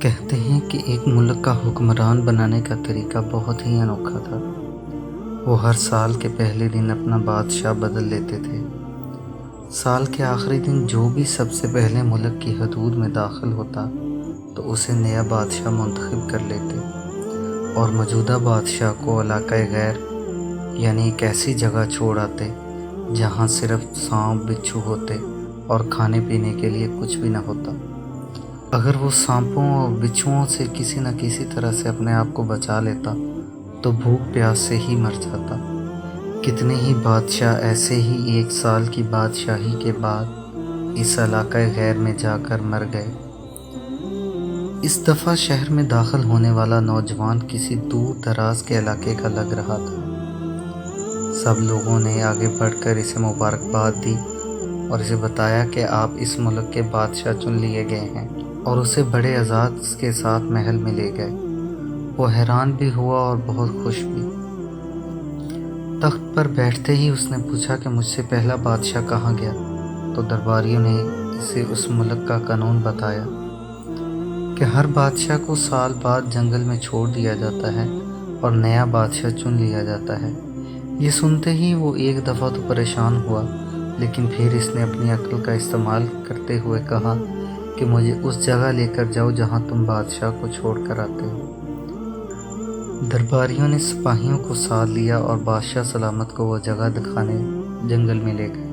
کہتے ہیں کہ ایک ملک کا حکمران بنانے کا طریقہ بہت ہی انوکھا تھا۔ وہ ہر سال کے پہلے دن اپنا بادشاہ بدل لیتے تھے۔ سال کے آخری دن جو بھی سب سے پہلے ملک کی حدود میں داخل ہوتا تو اسے نیا بادشاہ منتخب کر لیتے اور موجودہ بادشاہ کو علاقۂ غیر یعنی ایک ایسی جگہ چھوڑ آتے جہاں صرف سانپ بچھو ہوتے اور کھانے پینے کے لیے کچھ بھی نہ ہوتا۔ اگر وہ سانپوں اور بچھوؤں سے کسی نہ کسی طرح سے اپنے آپ کو بچا لیتا تو بھوک پیاس سے ہی مر جاتا۔ کتنے ہی بادشاہ ایسے ہی 1 سال کی بادشاہی کے بعد اس علاقۂ غیر میں جا کر مر گئے۔ اس دفعہ شہر میں داخل ہونے والا نوجوان کسی دور دراز کے علاقے کا لگ رہا تھا۔ سب لوگوں نے آگے بڑھ کر اسے مبارکباد دی اور اسے بتایا کہ آپ اس ملک کے بادشاہ چن لیے گئے ہیں، اور اسے بڑے اعزاز کے ساتھ محل میں لے گئے۔ وہ حیران بھی ہوا اور بہت خوش بھی۔ تخت پر بیٹھتے ہی اس نے پوچھا کہ مجھ سے پہلا بادشاہ کہاں گیا؟ تو درباریوں نے اسے اس ملک کا قانون بتایا کہ ہر بادشاہ کو سال بعد جنگل میں چھوڑ دیا جاتا ہے اور نیا بادشاہ چن لیا جاتا ہے۔ یہ سنتے ہی وہ ایک دفعہ تو پریشان ہوا، لیکن پھر اس نے اپنی عقل کا استعمال کرتے ہوئے کہا کہ مجھے اس جگہ لے کر جاؤ جہاں تم بادشاہ کو چھوڑ کر آتے ہو۔ درباریوں نے سپاہیوں کو ساتھ لیا اور بادشاہ سلامت کو وہ جگہ دکھانے جنگل میں لے گئے۔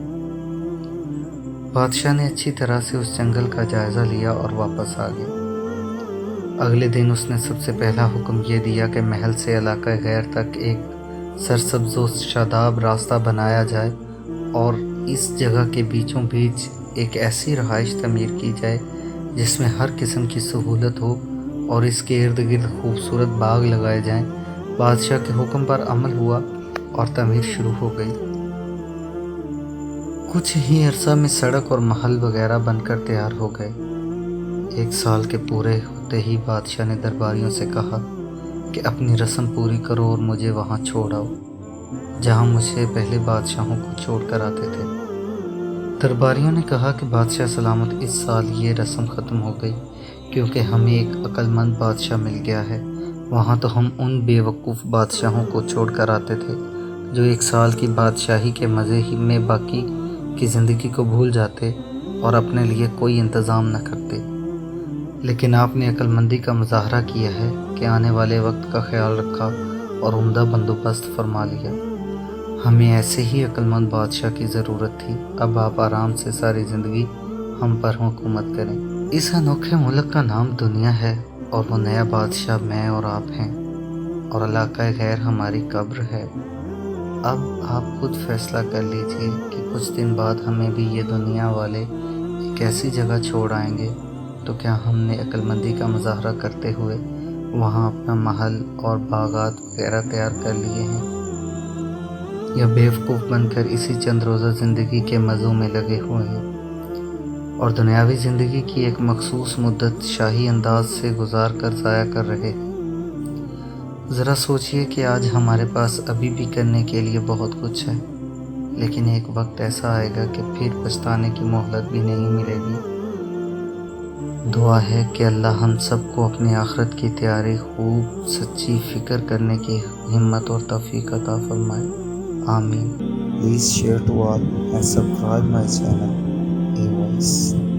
بادشاہ نے اچھی طرح سے اس جنگل کا جائزہ لیا اور واپس آ گیا۔ اگلے دن اس نے سب سے پہلا حکم یہ دیا کہ محل سے علاقہ غیر تک ایک سرسبز و شاداب راستہ بنایا جائے اور اس جگہ کے بیچوں بیچ ایک ایسی رہائش تعمیر کی جائے جس میں ہر قسم کی سہولت ہو اور اس کے ارد گرد خوبصورت باغ لگائے جائیں۔ بادشاہ کے حکم پر عمل ہوا اور تعمیر شروع ہو گئی۔ کچھ ہی عرصہ میں سڑک اور محل وغیرہ بن کر تیار ہو گئے۔ 1 سال کے پورے ہوتے ہی بادشاہ نے درباریوں سے کہا کہ اپنی رسم پوری کرو اور مجھے وہاں چھوڑ آؤ جہاں مجھے پہلے بادشاہوں کو چھوڑ کر آتے تھے۔ درباریوں نے کہا کہ بادشاہ سلامت، اس سال یہ رسم ختم ہو گئی کیونکہ ہمیں ایک عقل مند بادشاہ مل گیا ہے۔ وہاں تو ہم ان بے وقوف بادشاہوں کو چھوڑ کر آتے تھے جو 1 سال کی بادشاہی کے مزے ہی میں باقی کی زندگی کو بھول جاتے اور اپنے لیے کوئی انتظام نہ کرتے، لیکن آپ نے عقل مندی کا مظاہرہ کیا ہے کہ آنے والے وقت کا خیال رکھا اور عمدہ بندوبست فرما لیا۔ ہمیں ایسے ہی عقل مند بادشاہ کی ضرورت تھی۔ اب آپ آرام سے ساری زندگی ہم پر حکومت کریں۔ اس انوکھے ملک کا نام دنیا ہے اور وہ نیا بادشاہ میں اور آپ ہیں، اور علاقہ غیر ہماری قبر ہے۔ اب آپ خود فیصلہ کر لیجئے کہ کچھ دن بعد ہمیں بھی یہ دنیا والے ایک ایسی جگہ چھوڑ آئیں گے تو کیا ہم نے عقل مندی کا مظاہرہ کرتے ہوئے وہاں اپنا محل اور باغات وغیرہ تیار کر لیے ہیں، یا بیوقوف بن کر اسی چند روزہ زندگی کے مزوں میں لگے ہوئے ہیں اور دنیاوی زندگی کی ایک مخصوص مدت شاہی انداز سے گزار کر ضائع کر رہے ہیں؟ ذرا سوچئے کہ آج ہمارے پاس ابھی بھی کرنے کے لیے بہت کچھ ہے، لیکن ایک وقت ایسا آئے گا کہ پھر پچھتانے کی مہلت بھی نہیں ملے گی۔ دعا ہے کہ اللہ ہم سب کو اپنی آخرت کی تیاری خوب سچی فکر کرنے کی ہمت اور توفیق عطا فرمائے، آمین۔ Please share to all and subscribe my channel A Voice.